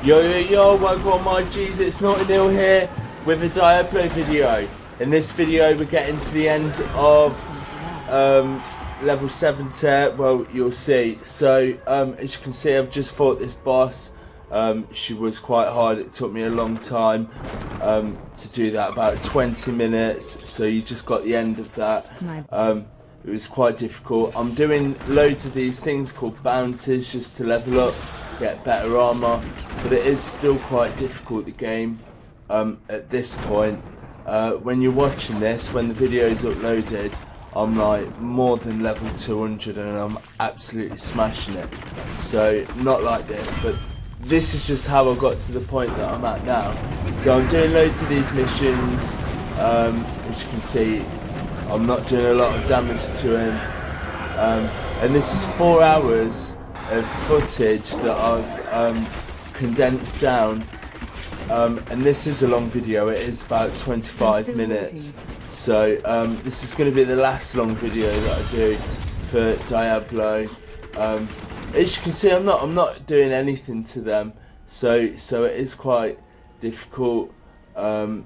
Yo, welcome my G's, it's Not a Nil here with a Diablo video. In this video we're getting to the end of level 70, well you'll see. So as you can see, I've just fought this boss. She was quite hard, it took me a long time to do that, about 20 minutes, so you just got the end of that. It was quite difficult. I'm doing loads of these things called bounties just to level up, get better armor, but it is still quite difficult, the game, at this point. When you're watching this, when the video is uploaded, I'm like more than level 200 and I'm absolutely smashing it. So not like this, but this is just how I got to the point that I'm at now. So I'm doing loads of these missions. As you can see, I'm not doing a lot of damage to him. And this is 4 hours of footage that I've condensed down. And this is a long video, it is about 25 minutes. So this is going to be the last long video that I do for Diablo. As you can see, I'm not doing anything to them, so it is quite difficult. I'm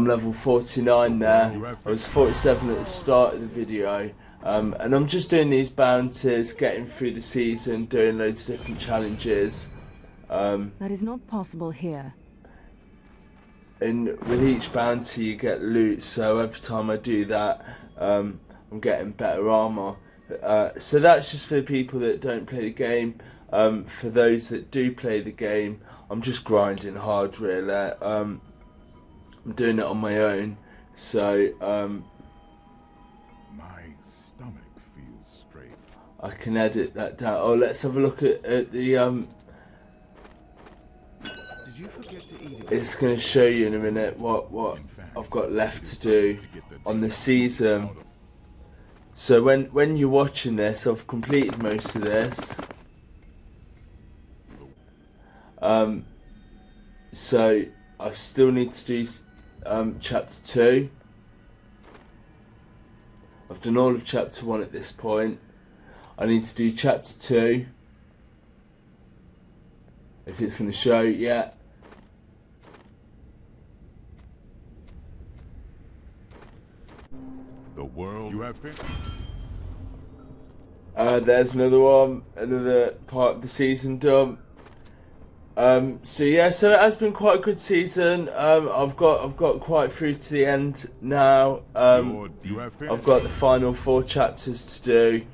level 49 there. I was 47 at the start of the video, and I'm just doing these bounties, getting through the season, doing loads of different challenges. That is not possible here. And with each bounty you get loot, so every time I do that, I'm getting better armor. So that's just for the people that don't play the game. For those that do play the game, I'm just grinding hard really. I'm doing it on my own, so my stomach feels straight. I can edit that down. Oh, let's have a look at the Did you forget to eat it? It's going to show you in a minute what I've got left to do on the season. So when you're watching this, I've completed most of this. So I still need to do chapter 2. I've done all of chapter 1 at this point. I need to do chapter 2. If it's going to show, yeah. The world you have finished. There's another one, another part of the season done. So yeah, so it has been quite a good season. I've got quite through to the end now. I've got the final 4 chapters to do.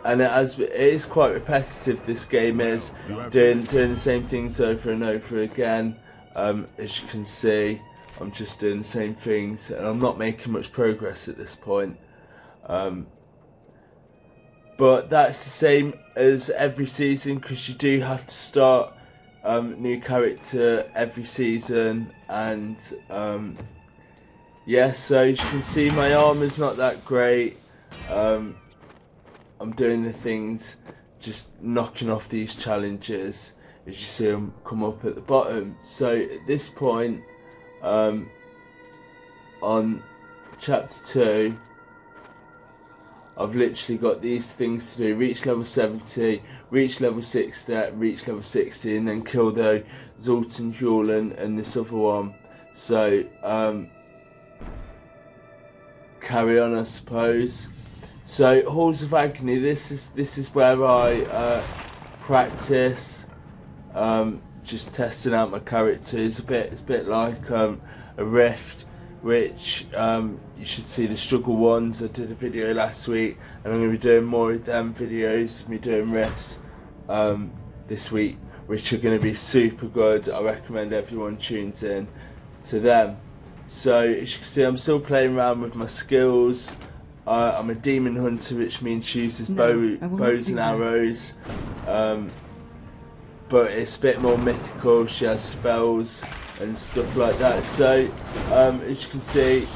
And it is quite repetitive, this game is, doing the same things over and over again. As you can see, I'm just doing the same things and I'm not making much progress at this point. But that's the same as every season, because you do have to start new character every season. And yeah, so as you can see, my armor's not that great. I'm doing the things, just knocking off these challenges, as you see them come up at the bottom. So at this point, on chapter 2, I've literally got these things to do: reach level 70, reach level 60, reach level 60, and then kill the Zoltan Hewlin and this other one. So carry on, I suppose. So Halls of Agony, this is where I practice, just testing out my characters. It's a bit like a Rift, which you should see the struggle ones. I did a video last week, and I'm going to be doing more of them videos of me doing Rifts this week, which are going to be super good. I recommend everyone tunes in to them. So as you can see, I'm still playing around with my skills. I'm a demon hunter, which means she uses bows and arrows, but it's a bit more mythical. She has spells and stuff like that. So as you can see,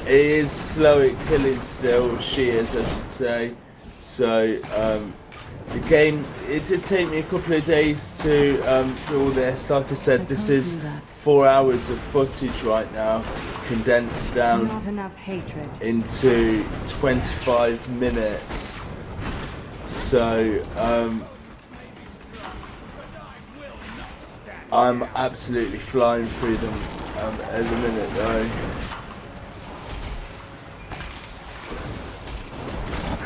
it is slow at killing still. She is, I should say. So the game, it did take me a couple of days to do all this. Like I said, this is 4 hours of footage right now, condensed down into 25 minutes. So I'm absolutely flying through them at the minute though.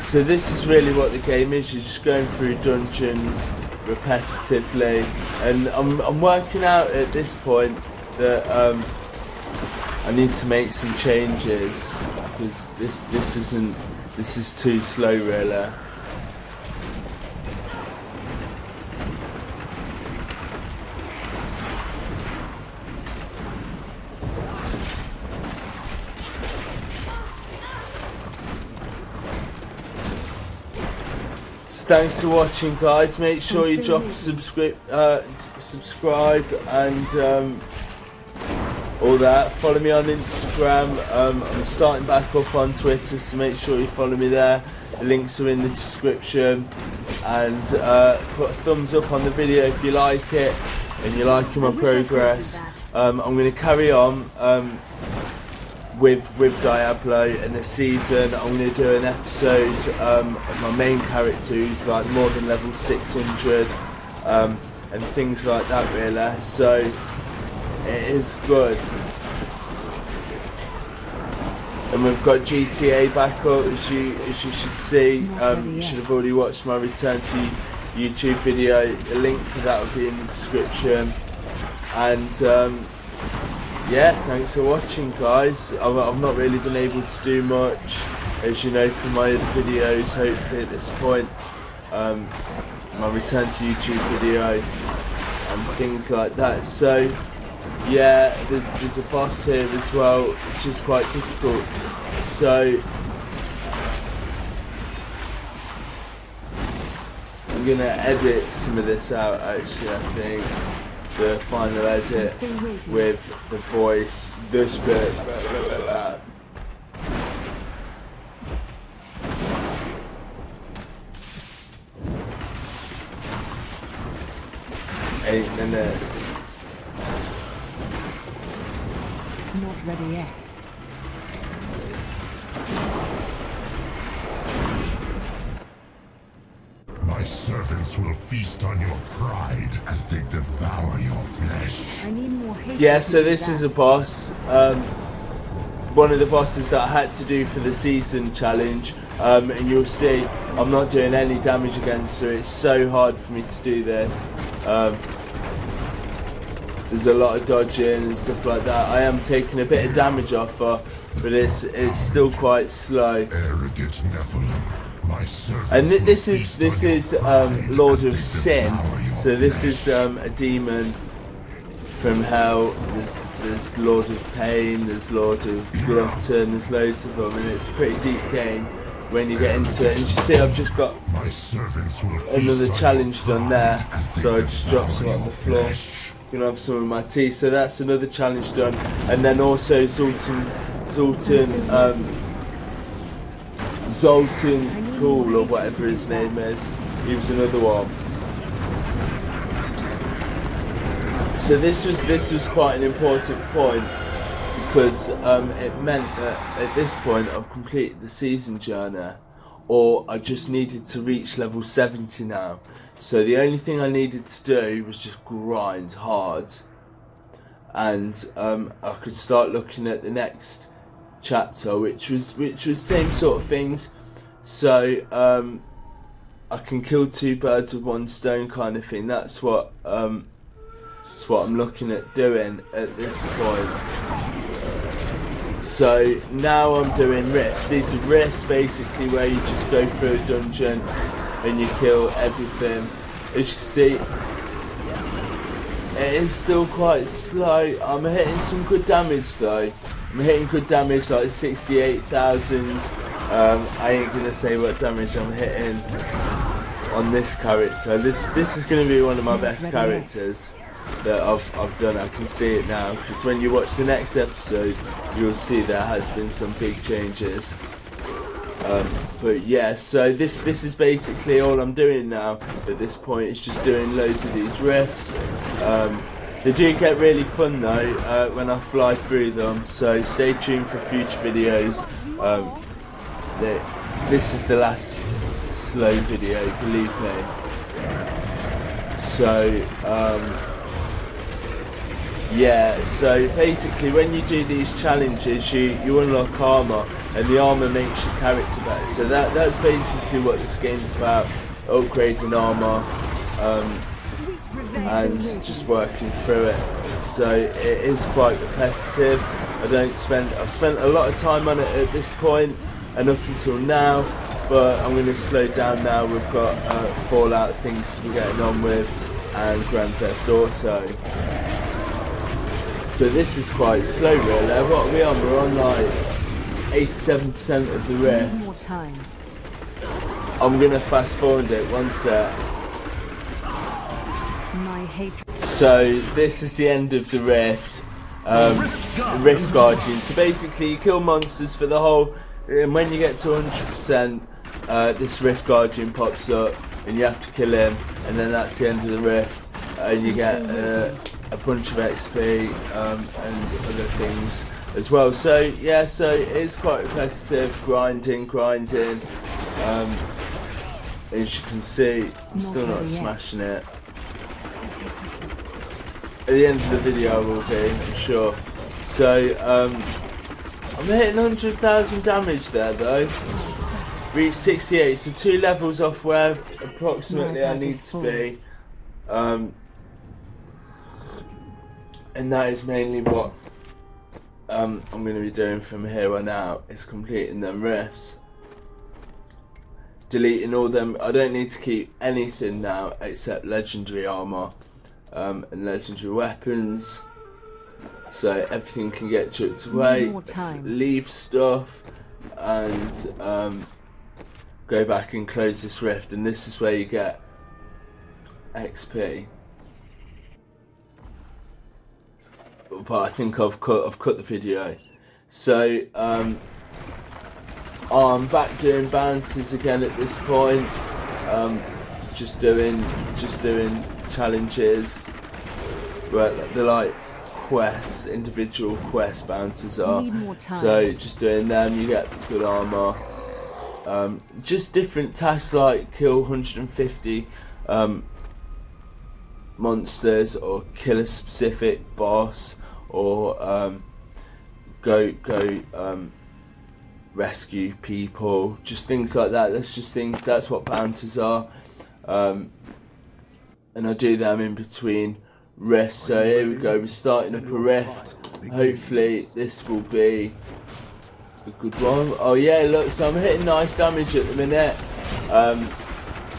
So this is really what the game is. You're just going through dungeons repetitively, and I'm working out at this point that I need to make some changes, because this is too slow really. Thanks for watching, guys. Make sure you drop a subscribe and all that. Follow me on Instagram. I'm starting back up on Twitter, so make sure you follow me there. The links are in the description. And put a thumbs up on the video if you like it and you're liking my progress. I'm going to carry on with Diablo in the season. I'm going to do an episode of my main character who's like more than level 600 and things like that really, so it is good. And we've got GTA back up, as you should see. You should have already watched my return to YouTube video. The link for that will be in the description. And yeah, thanks for watching, guys. I've not really been able to do much, as you know from my other videos, hopefully at this point. My return to YouTube video and things like that. So yeah, there's a boss here as well, which is quite difficult. So I'm gonna edit some of this out actually, I think. The final edit with the voice, this bit, blah. 8 minutes. Not ready yet. My servants will feast on your pride as they devour your flesh. I need more hate. Yeah, so this is a boss. One of the bosses that I had to do for the season challenge. And you'll see I'm not doing any damage against her. It's so hard for me to do this. There's a lot of dodging and stuff like that. I am taking a bit of damage off her, but it's still quite slow. Arrogant Nephilim. And this is Lord of Sin. So this is a demon from hell. There's Lord of Pain, there's Lord of Glutton, there's loads of them, and it's a pretty deep game when you get into it. And you see I've just got another challenge done there, so I just dropped some on the floor. You can have some of my tea. So that's another challenge done, and then also Zoltan Cool, or whatever his name is. He was another one. So this was quite an important point, because it meant that at this point I've completed the season journey, or I just needed to reach level 70 now. So the only thing I needed to do was just grind hard, and I could start looking at the next chapter, which was same sort of things. So I can kill two birds with one stone kind of thing. That's what I'm looking at doing at this point. So now I'm doing rifts. These are rifts basically where you just go through a dungeon and you kill everything. As you can see, it is still quite slow. I'm hitting some good damage though. I'm hitting good damage, like 68,000. I ain't gonna say what damage I'm hitting on this character. This is gonna be one of my best characters that I've done. I can see it now, because when you watch the next episode you'll see there has been some big changes. But yeah, so this is basically all I'm doing now at this point. It's just doing loads of these rifts. They do get really fun though when I fly through them, so stay tuned for future videos. This is the last slow video, believe me. So yeah, so basically when you do these challenges you unlock armour, and the armour makes your character better. So that's basically what this game's about, upgrading armour and just working through it. So it is quite repetitive. I've spent a lot of time on it at this point and up until now, but I'm going to slow down now. We've got Fallout things we're getting on with and Grand Theft Auto. So this is quite slow really. What are we on? We're on like 87% of the rift. More time. I'm going to fast forward it one sec. My hatred. So this is the end of the rift. Rift Guardian. So basically you kill monsters for the whole, and when you get to 100%, this Rift Guardian pops up and you have to kill him, and then that's the end of the rift, and you get a bunch of XP and other things as well. So yeah, so it is quite repetitive, grinding. As you can see, I'm still not smashing it. At the end of the video I will be, I'm sure. So I'm hitting 100,000 damage there though. Reach 68, so 2 levels off where approximately I need to be. And that is mainly what I'm going to be doing from here on out, is completing them rifts. Deleting all them. I don't need to keep anything now except legendary armour and legendary weapons. So everything can get chipped away. Leave stuff and go back and close this rift, and this is where you get XP. But I think I've cut the video. So I'm back doing bounties again at this point. Just doing challenges. Where they're like quests, individual quest bounties are. So just doing them, you get good armor. Just different tasks like kill 150 monsters, or kill a specific boss, or go rescue people, just things like that. That's what bounties are. And I do them in between rifts. So here we go, we're starting up a rift. Hopefully this will be a good one. Oh yeah, look, so I'm hitting nice damage at the minute.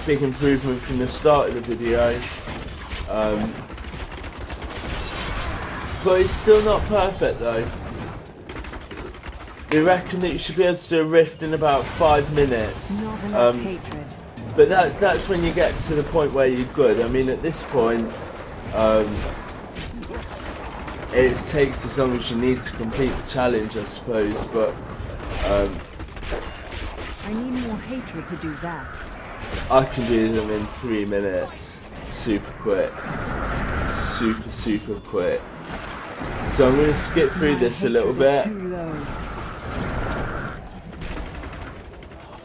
Big improvement from the start of the video. But it's still not perfect though. They reckon that you should be able to do a rift in about 5 minutes. But that's when you get to the point where you're good. I mean, at this point, it takes as long as you need to complete the challenge, I suppose. But I need more hatred to do that. I can do them in 3 minutes, super quick, super quick. So I'm going to skip through this a little bit.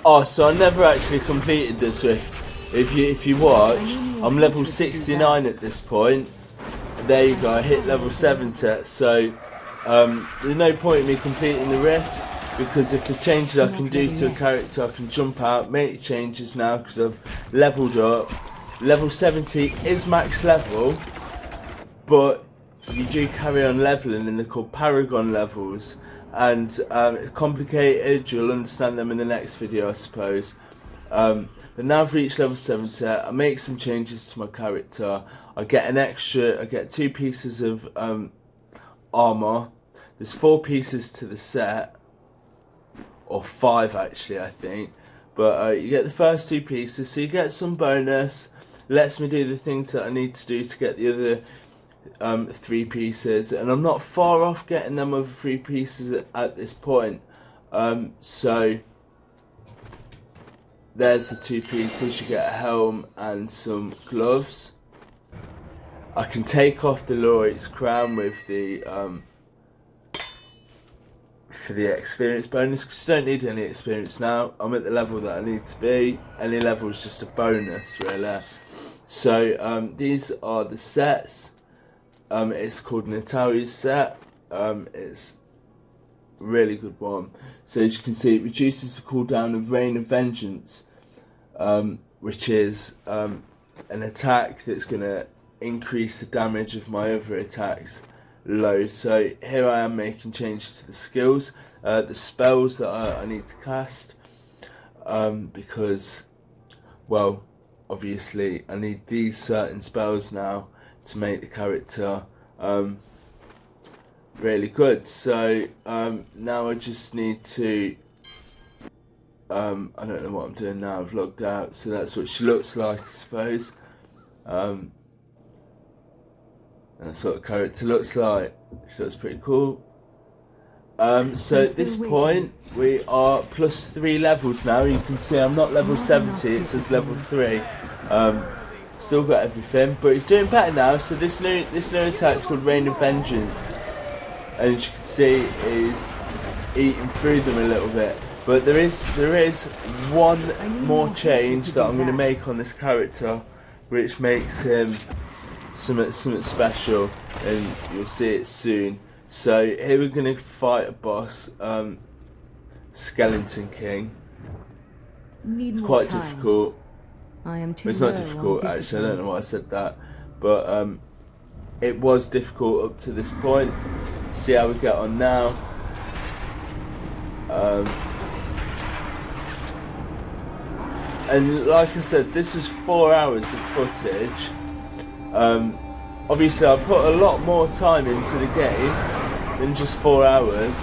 Oh, so I never actually completed this rift. If you watch, I'm level 69 at this point. There you go, I hit level 70. So there's no point in me completing the rift, because if the changes I can do to a character, I can jump out, make changes now because I've leveled up. Level 70 is max level, but you do carry on leveling, and they're called Paragon levels. And it's complicated, you'll understand them in the next video I suppose. But now I've reached level 70, I make some changes to my character. I get 2 pieces of armour. There's 4 pieces to the set, or 5 actually I think. But you get the first 2 pieces, so you get some bonus. Lets me do the things that I need to do to get the other 3 pieces, and I'm not far off getting them other 3 pieces at this point. So there's the 2 pieces. You get a helm and some gloves. I can take off the Laureate's crown with the for the experience bonus, because you don't need any experience now. I'm at the level that I need to be. Any level is just a bonus, really. So these are the sets. It's called Natalia's set. It's a really good one. So as you can see, it reduces the cooldown of Rain of Vengeance, which is an attack that's going to increase the damage of my other attacks load. So here I am making changes to the skills, the spells that I need to cast, because, well, obviously I need these certain spells now to make the character really good. So now I just need to I don't know what I'm doing now. I've logged out, so that's what she looks like, I suppose. That's what the character looks like. She looks pretty cool. So at this point we are plus 3 levels now. You can see I'm not level 70, it says level 3. Still got everything, but it's doing better now. So this new attack's called Rain of Vengeance, and as you can see, is eating through them a little bit. But there is one more change that I'm going to make on this character, which makes him something special, and you'll see it soon. So here we're going to fight a boss, Skeleton King. It's quite difficult. It's not difficult actually, I don't know why I said that, but it was difficult up to this point. See how we get on now. And like I said, this was 4 hours of footage. Obviously I put a lot more time into the game than just 4 hours.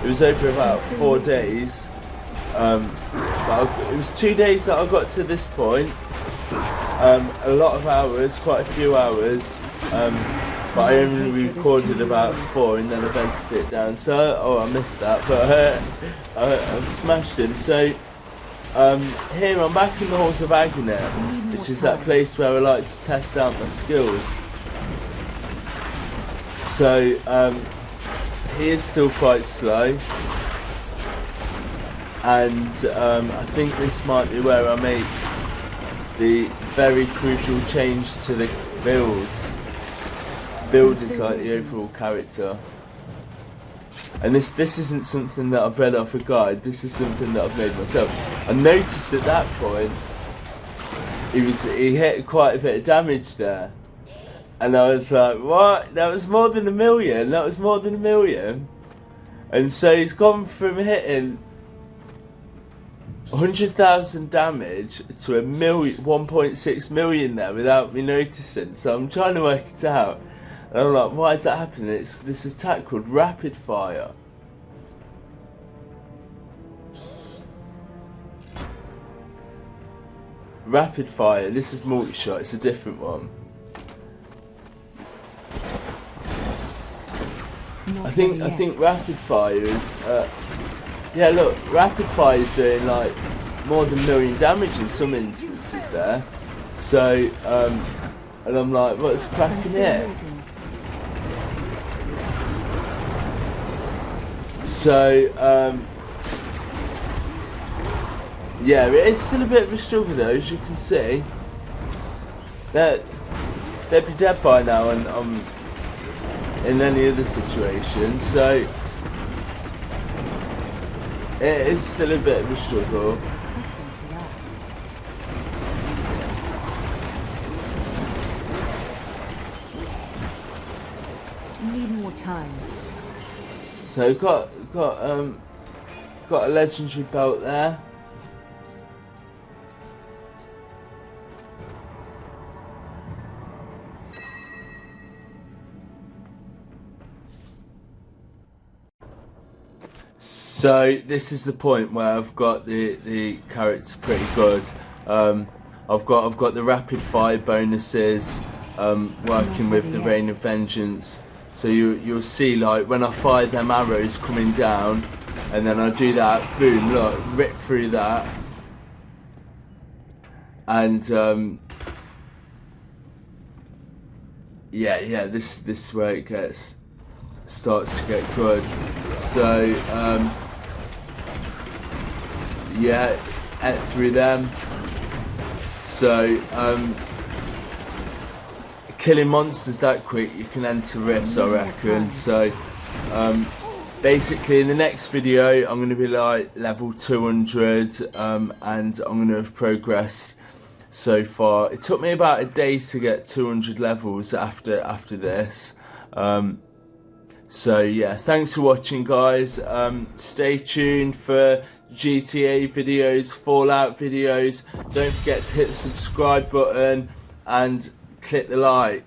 It was over about 4 days. But it was 2 days that I got to this point. A lot of hours, quite a few hours. But I only recorded about 4 and then I had to sit down. So, I missed that, but I've smashed him. So, here I'm back in the Halls of Agony, which is that place where I like to test out my skills. So, he is still quite slow. And I think this might be where I make the very crucial change to the build. Build is like the overall character. And this isn't something that I've read off a guide, this is something that I've made myself. I noticed at that point he hit quite a bit of damage there. And I was like, what? That was more than 1 million, that was more than 1 million. And so he's gone from hitting 100,000 damage to 1.6 million there without me noticing. So I'm trying to work it out. And I'm like, why is that happening? It's this attack called Rapid Fire. Rapid Fire, this is multi-shot, it's a different one. I think Rapid Fire is yeah, look, Rapid Fire is doing like more than 1 million damage in some instances there. So, and I'm like, what's cracking here? So, yeah, it is still a bit of a struggle though, as you can see. They'd be dead by now, and in any other situation, so it is still a bit of a struggle. Need more time. So got a legendary belt there. So this is the point where I've got the character pretty good. I've got the rapid fire bonuses, working with the Rain of Vengeance. So you'll see, like, when I fire them arrows coming down, and then I do that, boom, look, rip through that, and yeah, this is where it starts to get good. So yeah, through them. So killing monsters that quick, you can enter rifts, I reckon. So basically in the next video I'm going to be like level 200 and I'm going to have progressed so far. It took me about a day to get 200 levels after this. So yeah, thanks for watching, guys. Stay tuned for GTA videos, Fallout videos. Don't forget to hit the subscribe button and click the like.